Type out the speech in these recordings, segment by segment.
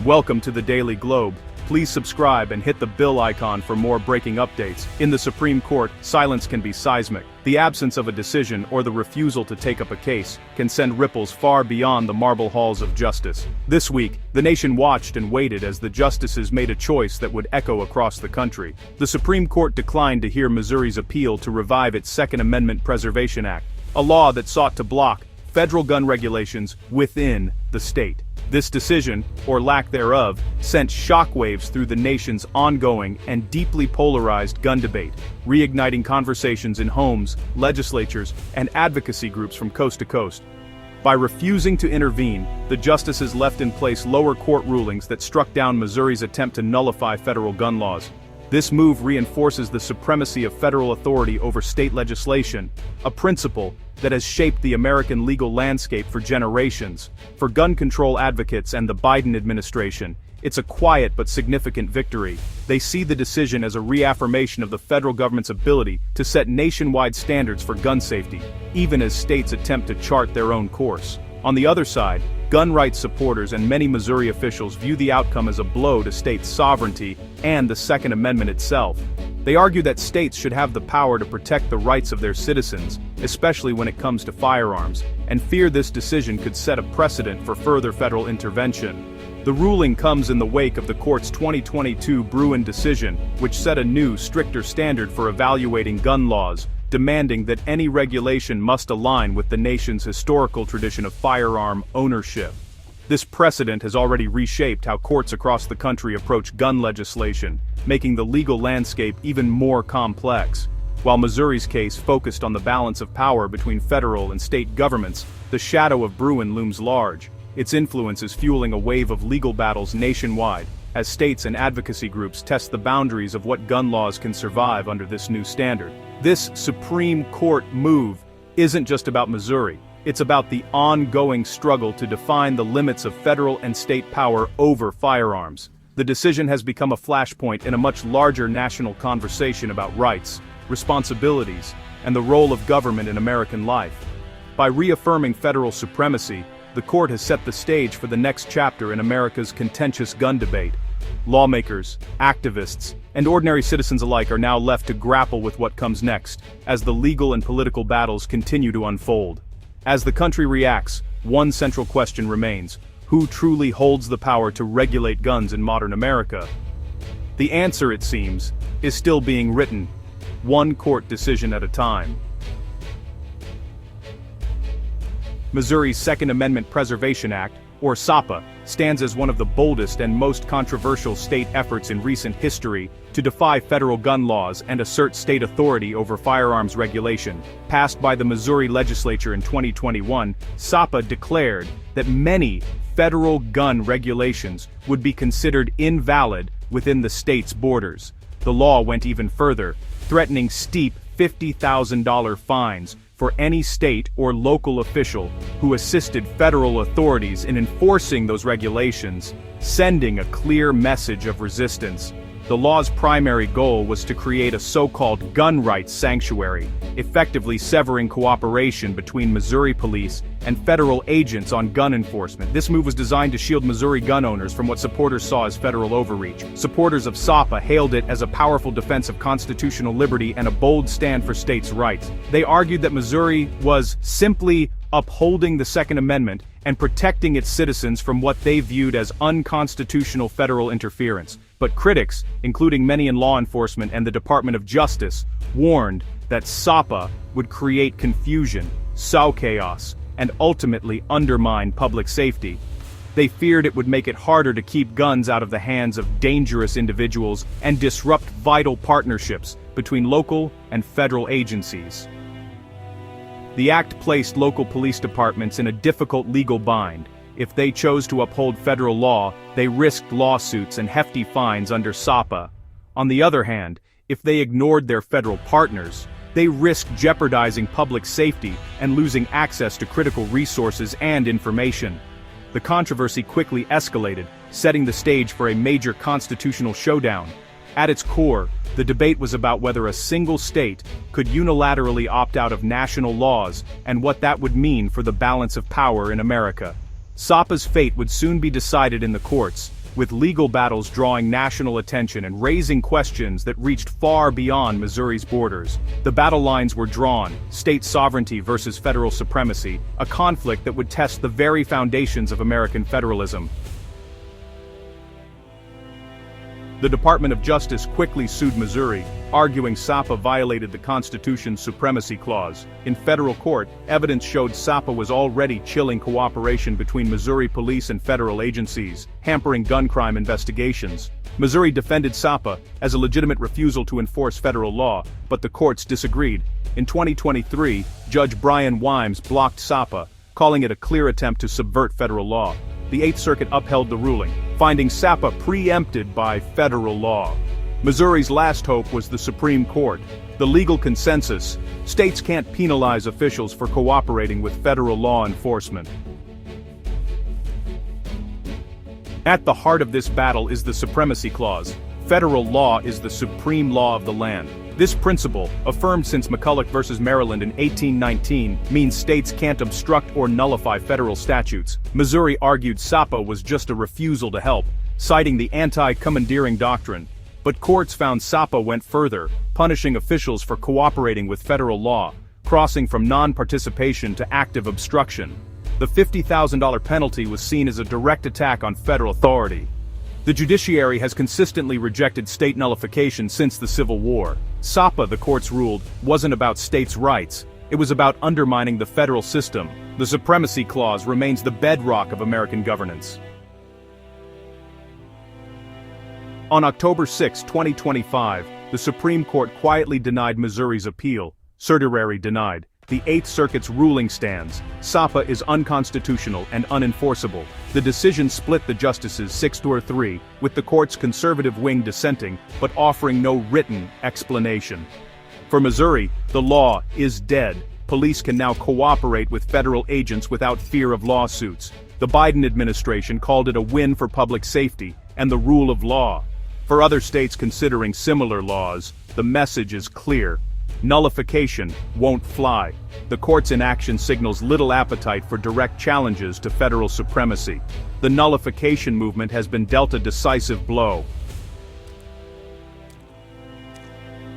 Welcome to the Daily Globe. Please subscribe and hit the bell icon for more breaking updates. In the Supreme Court, silence can be seismic. The absence of a decision or the refusal to take up a case can send ripples far beyond the marble halls of justice. This week, the nation watched and waited as the justices made a choice that would echo across the country. The Supreme Court declined to hear Missouri's appeal to revive its Second Amendment Preservation Act, a law that sought to block federal gun regulations within the state. This decision, or lack thereof, sent shockwaves through the nation's ongoing and deeply polarized gun debate, reigniting conversations in homes, legislatures, and advocacy groups from coast to coast. By refusing to intervene, the justices left in place lower court rulings that struck down Missouri's attempt to nullify federal gun laws. This move reinforces the supremacy of federal authority over state legislation, a principle that has shaped the American legal landscape for generations. For gun control advocates and the Biden administration, it's a quiet but significant victory. They see the decision as a reaffirmation of the federal government's ability to set nationwide standards for gun safety, even as states attempt to chart their own course. On the other side, gun rights supporters and many Missouri officials view the outcome as a blow to state sovereignty and the Second Amendment itself. They argue that states should have the power to protect the rights of their citizens, especially when it comes to firearms, and fear this decision could set a precedent for further federal intervention. The ruling comes in the wake of the court's 2022 Bruin decision, which set a new, stricter standard for evaluating gun laws, demanding that any regulation must align with the nation's historical tradition of firearm ownership. This precedent has already reshaped how courts across the country approach gun legislation, making the legal landscape even more complex. While Missouri's case focused on the balance of power between federal and state governments, the shadow of Bruin looms large. Its influence is fueling a wave of legal battles nationwide, as states and advocacy groups test the boundaries of what gun laws can survive under this new standard. This Supreme Court move isn't just about Missouri. It's about the ongoing struggle to define the limits of federal and state power over firearms. The decision has become a flashpoint in a much larger national conversation about rights, responsibilities, and the role of government in American life. By reaffirming federal supremacy, the court has set the stage for the next chapter in America's contentious gun debate. Lawmakers, activists, and ordinary citizens alike are now left to grapple with what comes next, as the legal and political battles continue to unfold. As the country reacts, one central question remains: who truly holds the power to regulate guns in modern America? The answer, it seems, is still being written, one court decision at a time. Missouri's Second Amendment Preservation Act, or SAPA, stands as one of the boldest and most controversial state efforts in recent history to defy federal gun laws and assert state authority over firearms regulation. Passed by the Missouri legislature in 2021, SAPA declared that many federal gun regulations would be considered invalid within the state's borders. The law went even further, threatening steep $50,000 fines for any state or local official who assisted federal authorities in enforcing those regulations, sending a clear message of resistance. The law's primary goal was to create a so-called gun rights sanctuary, effectively severing cooperation between Missouri police and federal agents on gun enforcement. This move was designed to shield Missouri gun owners from what supporters saw as federal overreach. Supporters of SAPA hailed it as a powerful defense of constitutional liberty and a bold stand for states' rights. They argued that Missouri was simply upholding the Second Amendment and protecting its citizens from what they viewed as unconstitutional federal interference. But critics, including many in law enforcement and the Department of Justice, warned that SAPA would create confusion, sow chaos, and ultimately undermine public safety. They feared it would make it harder to keep guns out of the hands of dangerous individuals and disrupt vital partnerships between local and federal agencies. The act placed local police departments in a difficult legal bind. If they chose to uphold federal law, they risked lawsuits and hefty fines under SAPA. On the other hand, if they ignored their federal partners, they risked jeopardizing public safety and losing access to critical resources and information. The controversy quickly escalated, setting the stage for a major constitutional showdown. At its core, the debate was about whether a single state could unilaterally opt out of national laws and what that would mean for the balance of power in America. SAPA's fate would soon be decided in the courts, with legal battles drawing national attention and raising questions that reached far beyond Missouri's borders. The battle lines were drawn: state sovereignty versus federal supremacy, a conflict that would test the very foundations of American federalism. The Department of Justice quickly sued Missouri, arguing SAPA violated the Constitution's Supremacy Clause. In federal court, evidence showed SAPA was already chilling cooperation between Missouri police and federal agencies, hampering gun crime investigations. Missouri defended SAPA as a legitimate refusal to enforce federal law, but the courts disagreed. In 2023, Judge Brian Wimes blocked SAPA, calling it a clear attempt to subvert federal law. The Eighth Circuit upheld the ruling, finding SAPA preempted by federal law. Missouri's last hope was the Supreme Court. The legal consensus: states can't penalize officials for cooperating with federal law enforcement. At the heart of this battle is the Supremacy Clause. Federal law is the supreme law of the land. This principle, affirmed since McCulloch v. Maryland in 1819, means states can't obstruct or nullify federal statutes. Missouri argued SAPA was just a refusal to help, citing the anti-commandeering doctrine. But courts found SAPA went further, punishing officials for cooperating with federal law, crossing from non-participation to active obstruction. The $50,000 penalty was seen as a direct attack on federal authority. The judiciary has consistently rejected state nullification since the Civil War. SAPA, the courts ruled, wasn't about states' rights. It was about undermining the federal system. The Supremacy Clause remains the bedrock of American governance. On October 6, 2025, the Supreme Court quietly denied Missouri's appeal. Certiorari denied. The Eighth Circuit's ruling stands. SAPA is unconstitutional and unenforceable. The decision split the justices 6-3, with the court's conservative wing dissenting, but offering no written explanation. For Missouri, the law is dead. Police can now cooperate with federal agents without fear of lawsuits. The Biden administration called it a win for public safety and the rule of law. For other states considering similar laws, the message is clear. Nullification won't fly. The court's inaction signals little appetite for direct challenges to federal supremacy. The nullification movement has been dealt a decisive blow.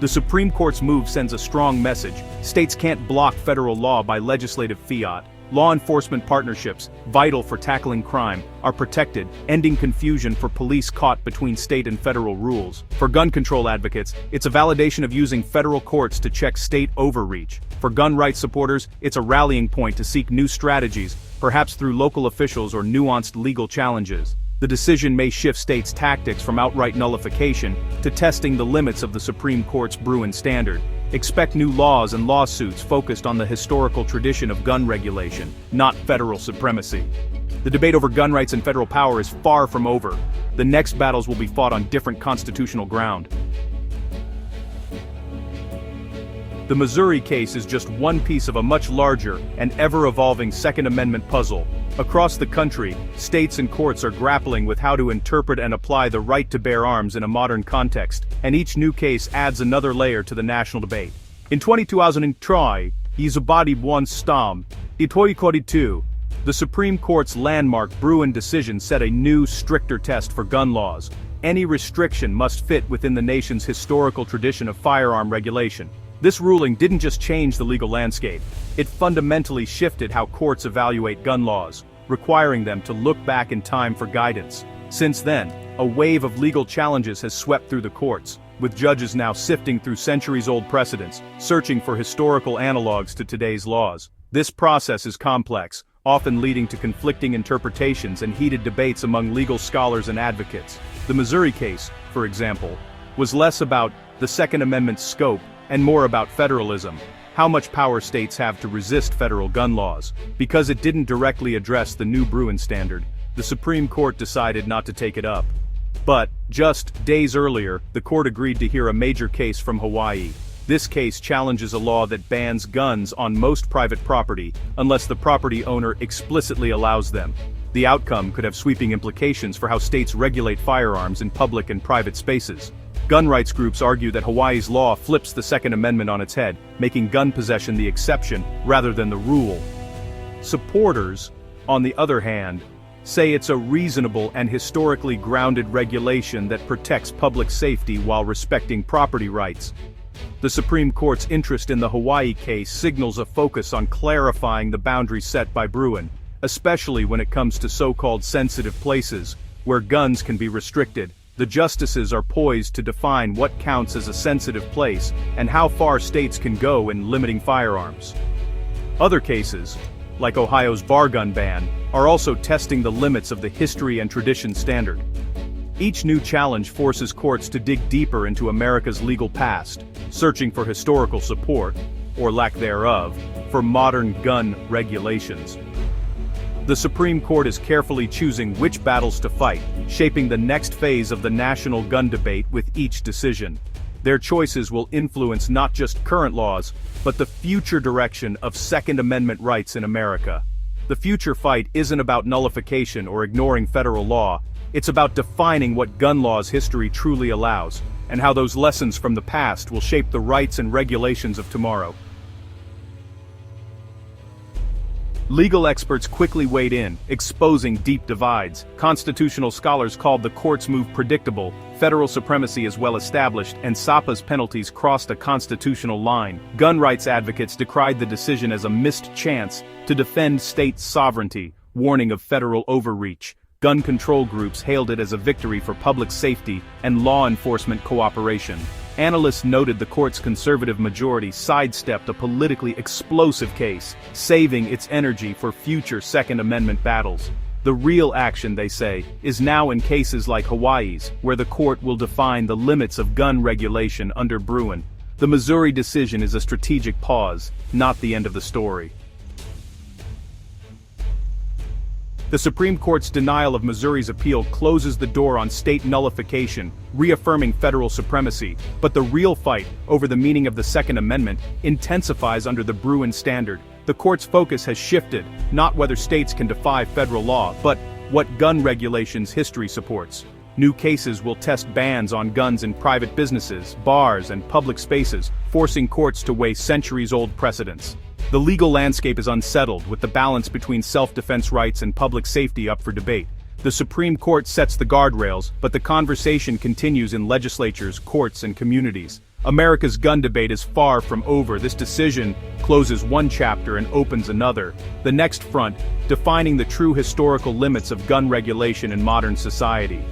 The Supreme Court's move sends a strong message. States can't block federal law by legislative fiat. Law enforcement partnerships, vital for tackling crime, are protected, ending confusion for police caught between state and federal rules. For gun control advocates, it's a validation of using federal courts to check state overreach. For gun rights supporters, it's a rallying point to seek new strategies, perhaps through local officials or nuanced legal challenges. The decision may shift states' tactics from outright nullification to testing the limits of the Supreme Court's Bruin standard. Expect new laws and lawsuits focused on the historical tradition of gun regulation, not federal supremacy. The debate over gun rights and federal power is far from over. The next battles will be fought on different constitutional ground. The Missouri case is just one piece of a much larger and ever-evolving Second Amendment puzzle. Across the country, states and courts are grappling with how to interpret and apply the right to bear arms in a modern context, and each new case adds another layer to the national debate. In 2003, Izabadi won Stam, the Supreme Court's landmark Bruin decision set a new, stricter test for gun laws. Any restriction must fit within the nation's historical tradition of firearm regulation. This ruling didn't just change the legal landscape, it fundamentally shifted how courts evaluate gun laws, requiring them to look back in time for guidance. Since then, a wave of legal challenges has swept through the courts, with judges now sifting through centuries-old precedents, searching for historical analogs to today's laws. This process is complex, often leading to conflicting interpretations and heated debates among legal scholars and advocates. The Missouri case, for example, was less about the Second Amendment's scope and more about federalism, how much power states have to resist federal gun laws. Because it didn't directly address the new Bruin standard, the Supreme Court decided not to take it up. But, just days earlier, the court agreed to hear a major case from Hawaii. This case challenges a law that bans guns on most private property, unless the property owner explicitly allows them. The outcome could have sweeping implications for how states regulate firearms in public and private spaces. Gun rights groups argue that Hawaii's law flips the Second Amendment on its head, making gun possession the exception rather than the rule. Supporters, on the other hand, say it's a reasonable and historically grounded regulation that protects public safety while respecting property rights. The Supreme Court's interest in the Hawaii case signals a focus on clarifying the boundaries set by Bruin, especially when it comes to so-called sensitive places, where guns can be restricted. The justices are poised to define what counts as a sensitive place and how far states can go in limiting firearms. Other cases, like Ohio's bar gun ban, are also testing the limits of the history and tradition standard. Each new challenge forces courts to dig deeper into America's legal past, searching for historical support, or lack thereof, for modern gun regulations. The Supreme Court is carefully choosing which battles to fight, shaping the next phase of the national gun debate with each decision. Their choices will influence not just current laws, but the future direction of Second Amendment rights in America. The future fight isn't about nullification or ignoring federal law, it's about defining what gun law's history truly allows, and how those lessons from the past will shape the rights and regulations of tomorrow. Legal experts quickly weighed in, exposing deep divides. Constitutional scholars called the court's move predictable, federal supremacy is well established, and SAPA's penalties crossed a constitutional line. Gun rights advocates decried the decision as a missed chance to defend state sovereignty, warning of federal overreach. Gun control groups hailed it as a victory for public safety and law enforcement cooperation. Analysts noted the court's conservative majority sidestepped a politically explosive case, saving its energy for future Second Amendment battles. The real action, they say, is now in cases like Hawaii's, where the court will define the limits of gun regulation under Bruin. The Missouri decision is a strategic pause, not the end of the story. The Supreme Court's denial of Missouri's appeal closes the door on state nullification, reaffirming federal supremacy, but the real fight over the meaning of the Second Amendment intensifies under the Bruin standard. The court's focus has shifted, not whether states can defy federal law, but what gun regulations history supports. New cases will test bans on guns in private businesses, bars, and public spaces, forcing courts to weigh centuries-old precedents. The legal landscape is unsettled, with the balance between self-defense rights and public safety up for debate. The Supreme Court sets the guardrails, but the conversation continues in legislatures, courts, and communities. America's gun debate is far from over. This decision closes one chapter and opens another. The next front, defining the true historical limits of gun regulation in modern society.